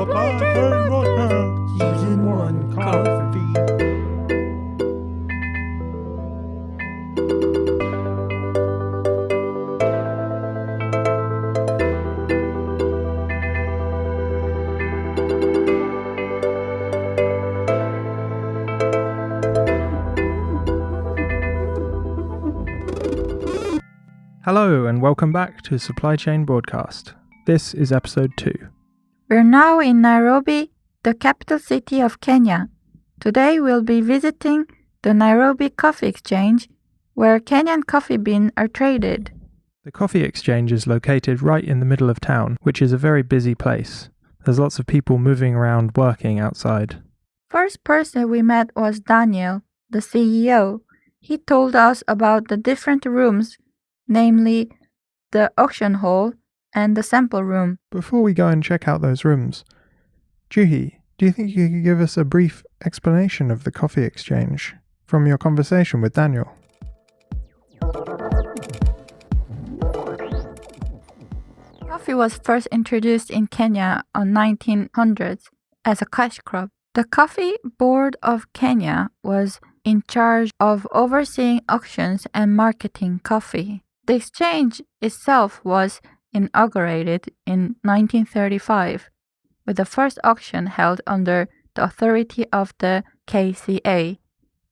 Supply Chain Broadcast Season 1 Coffee. Hello and welcome back to Supply Chain Broadcast. This is episode 2. We're now in Nairobi, the capital city of Kenya. Today we'll be visiting the Nairobi Coffee Exchange, where Kenyan coffee beans are traded. The Coffee Exchange is located right in the middle of town, which is a very busy place. There's lots of people moving around working outside. First person we met was Daniel, the CEO. He told us about the different rooms, namely the auction hall and the sample room. Before we go and check out those rooms, Juhi, do you think you could give us a brief explanation of the Coffee Exchange from your conversation with Daniel? Coffee was first introduced in Kenya on 1900s as a cash crop. The Coffee Board of Kenya was in charge of overseeing auctions and marketing coffee. The exchange itself was inaugurated in 1935, with the first auction held under the authority of the KCA,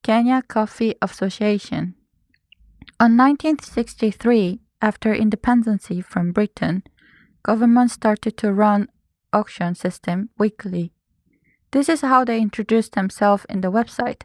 Kenyan Coffee Association. On 1963, after independence from Britain, government started to run auction system weekly. This is how they introduced themselves in the website.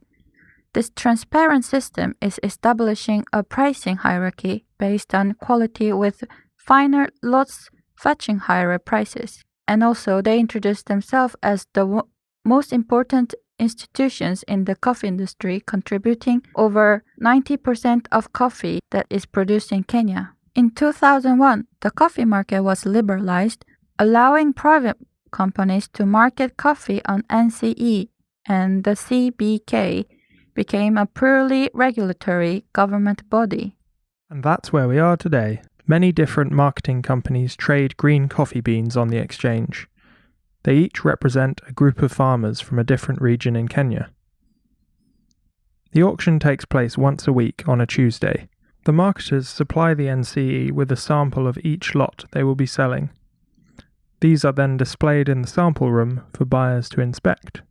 This transparent system is establishing a pricing hierarchy based on quality with finer lots fetching higher prices. And also they introduced themselves as the most important institutions in the coffee industry, contributing over 90% of coffee that is produced in Kenya. In 2001, the coffee market was liberalized, allowing private companies to market coffee on NCE, and the CBK became a purely regulatory government body. And that's where we are today. Many different marketing companies trade green coffee beans on the exchange. They each represent a group of farmers from a different region in Kenya. The auction takes place once a week on a Tuesday. The marketers supply the NCE with a sample of each lot they will be selling. These are then displayed in the sample room for buyers to inspect.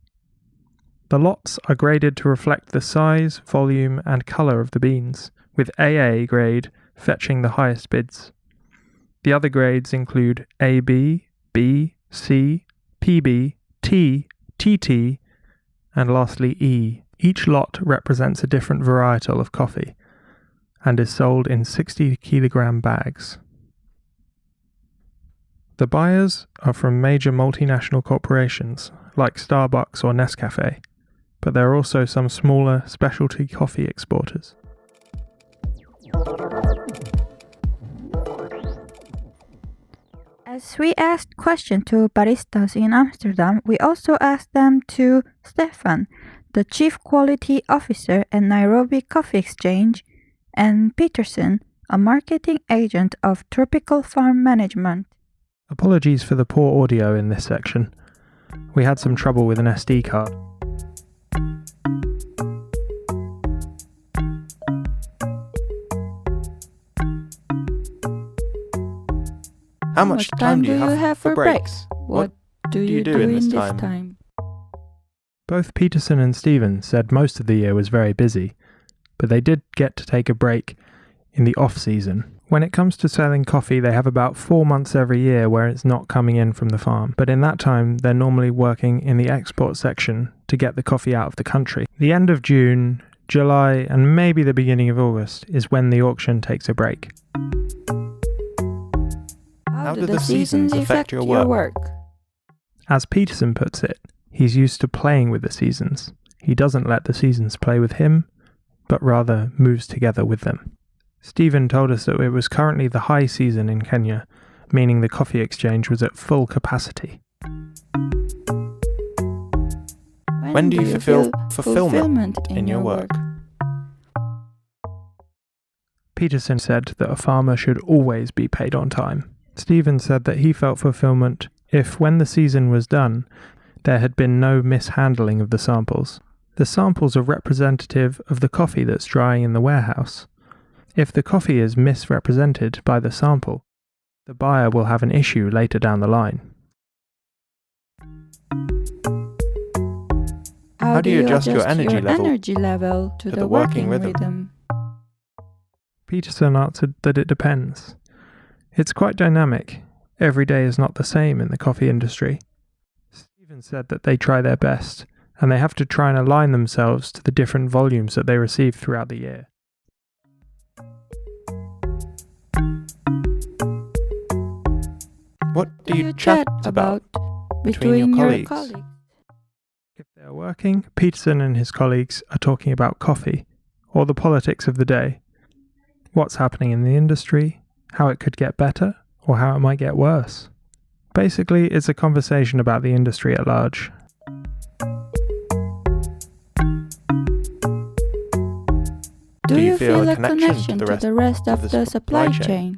The lots are graded to reflect the size, volume, and colour of the beans, with AA grade fetching the highest bids. The other grades include AB, B, C, PB, T, TT, and lastly E. Each lot represents a different varietal of coffee and is sold in 60 kilogram bags. The buyers are from major multinational corporations like Starbucks or Nescafe, but there are also some smaller specialty coffee exporters. As we asked questions to baristas in Amsterdam, we also asked them to Stefan, the Chief Quality Officer at Nairobi Coffee Exchange, and Peterson, a marketing agent of Tropical Farm Management. Apologies for the poor audio in this section. We had some trouble with an SD card. How much time do you have for breaks? What do you do in this time? Both Peterson and Stephen said most of the year was very busy, but they did get to take a break in the off-season. When it comes to selling coffee, they have about 4 months every year where it's not coming in from the farm, but in that time they're normally working in the export section to get the coffee out of the country. The end of June, July, and maybe the beginning of August is when the auction takes a break. How do the seasons affect your work? As Peterson puts it, he's used to playing with the seasons. He doesn't let the seasons play with him, but rather moves together with them. Stephen told us that it was currently the high season in Kenya, meaning the coffee exchange was at full capacity. When do you feel fulfillment in your work? Peterson said that a farmer should always be paid on time. Stephen said that he felt fulfillment if, when the season was done, there had been no mishandling of the samples. The samples are representative of the coffee that's drying in the warehouse. If the coffee is misrepresented by the sample, the buyer will have an issue later down the line. How do you adjust your energy level to the working rhythm? Peterson answered that it depends. It's quite dynamic. Every day is not the same in the coffee industry. Stephen said that they try their best, and they have to try and align themselves to the different volumes that they receive throughout the year. What do you chat about between your colleagues? If they are working, Peterson and his colleagues are talking about coffee, or the politics of the day, what's happening in the industry, how it could get better, or how it might get worse. Basically, it's a conversation about the industry at large. Do you feel a connection to the rest of the supply chain?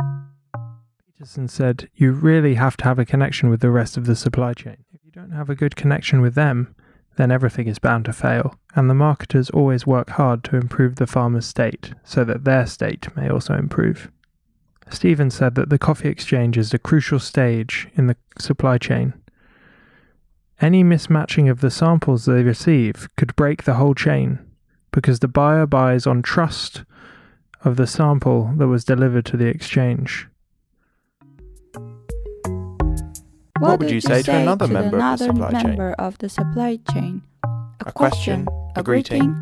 Peterson said, you really have to have a connection with the rest of the supply chain. If you don't have a good connection with them, then everything is bound to fail, and the marketers always work hard to improve the farmer's state, so that their state may also improve. Stephen said that the coffee exchange is a crucial stage in the supply chain. Any mismatching of the samples they receive could break the whole chain, because the buyer buys on trust of the sample that was delivered to the exchange. What would you say to another member of the supply chain? A question, a greeting,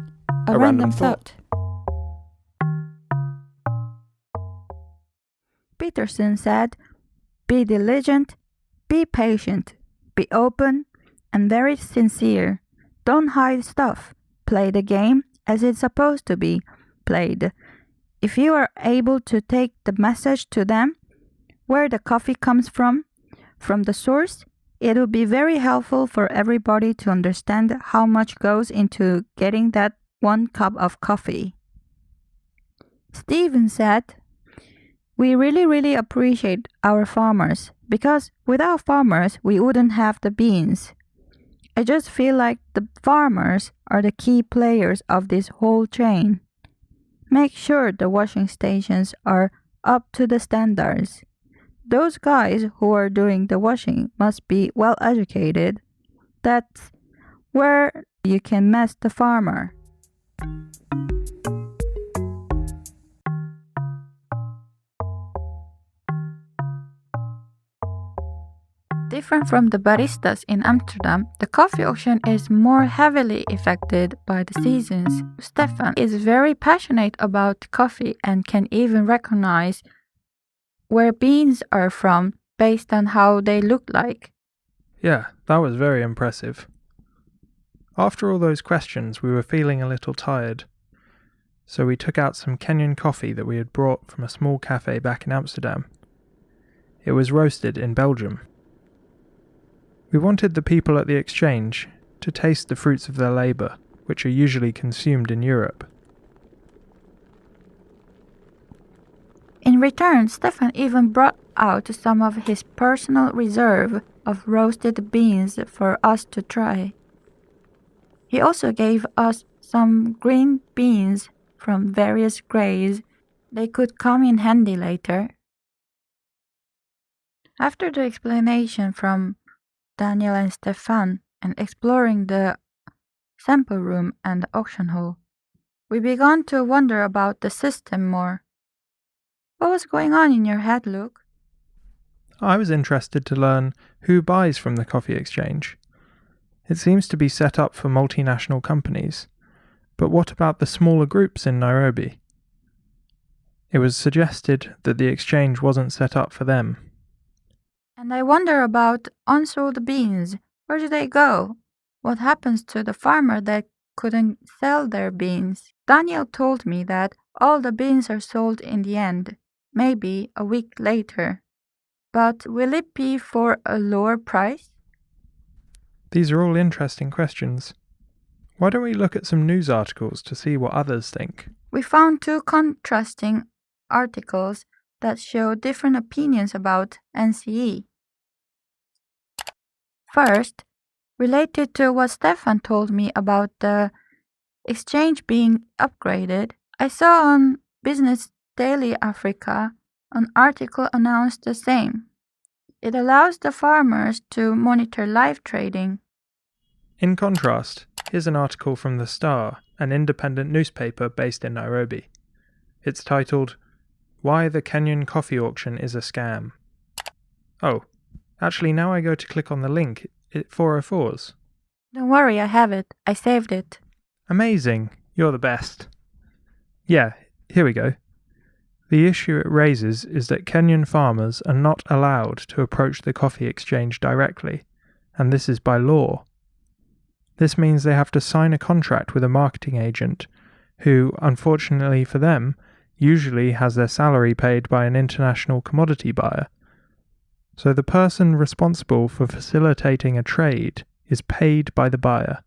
a random thought. Peterson said, be diligent, be patient, be open, and very sincere. Don't hide stuff. Play the game as it's supposed to be played. If you are able to take the message to them, where the coffee comes from the source, it will be very helpful for everybody to understand how much goes into getting that 1 cup of coffee. Stephen said, we really appreciate our farmers, because without farmers, we wouldn't have the beans. I just feel like the farmers are the key players of this whole chain. Make sure the washing stations are up to the standards. Those guys who are doing the washing must be well educated. That's where you can mess the farmer. Different from the baristas in Amsterdam, the coffee auction is more heavily affected by the seasons. Stefan is very passionate about coffee and can even recognize where beans are from based on how they look like. Yeah, that was very impressive. After all those questions, we were feeling a little tired, so we took out some Kenyan coffee that we had brought from a small cafe back in Amsterdam. It was roasted in Belgium. We wanted the people at the exchange to taste the fruits of their labour, which are usually consumed in Europe. In return, Stefan even brought out some of his personal reserve of roasted beans for us to try. He also gave us some green beans from various grades. They could come in handy later. After the explanation from Daniel and Stefan and exploring the sample room and the auction hall, we began to wonder about the system more. What was going on in your head, Luke? I was interested to learn who buys from the coffee exchange. It seems to be set up for multinational companies, but what about the smaller groups in Nairobi? It was suggested that the exchange wasn't set up for them. And I wonder about unsold beans. Where do they go? What happens to the farmer that couldn't sell their beans? Daniel told me that all the beans are sold in the end, maybe a week later. But will it be for a lower price? These are all interesting questions. Why don't we look at some news articles to see what others think? We found 2 contrasting articles that show different opinions about NCE. First, related to what Stefan told me about the exchange being upgraded, I saw on Business Daily Africa an article announced the same. It allows the farmers to monitor live trading. In contrast, here's an article from The Star, an independent newspaper based in Nairobi. It's titled, Why the Kenyan Coffee Auction is a Scam. Oh, actually now I go to click on the link, it 404s. Don't worry, I have it. I saved it. Amazing, you're the best. Yeah, here we go. The issue it raises is that Kenyan farmers are not allowed to approach the coffee exchange directly, and this is by law. This means they have to sign a contract with a marketing agent, who, unfortunately for them, usually has their salary paid by an international commodity buyer. So the person responsible for facilitating a trade is paid by the buyer.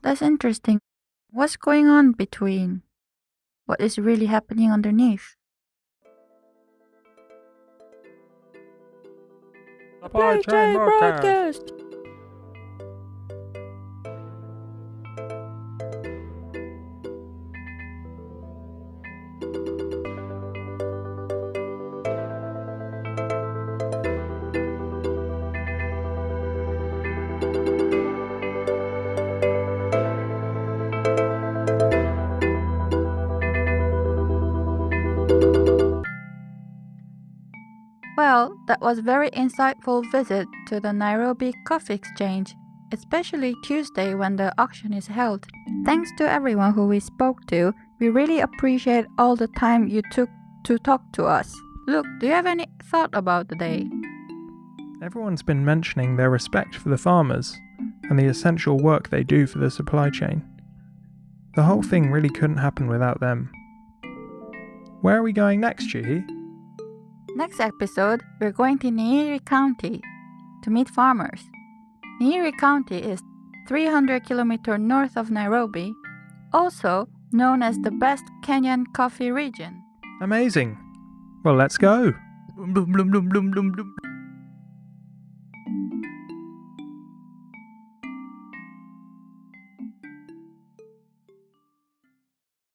That's interesting. What's going on between? What is really happening underneath? Supply Chain Broadcast. Well, that was a very insightful visit to the Nairobi Coffee Exchange, especially Tuesday when the auction is held. Thanks to everyone who we spoke to. We really appreciate all the time you took to talk to us. Look, do you have any thought about the day? Everyone's been mentioning their respect for the farmers and the essential work they do for the supply chain. The whole thing really couldn't happen without them. Where are we going next, Juhi? Next episode, we're going to Nyeri County to meet farmers. Nyeri County is 300 kilometers north of Nairobi, also known as the best Kenyan coffee region. Amazing. Well, let's go. Blum, blum, blum, blum, blum, blum.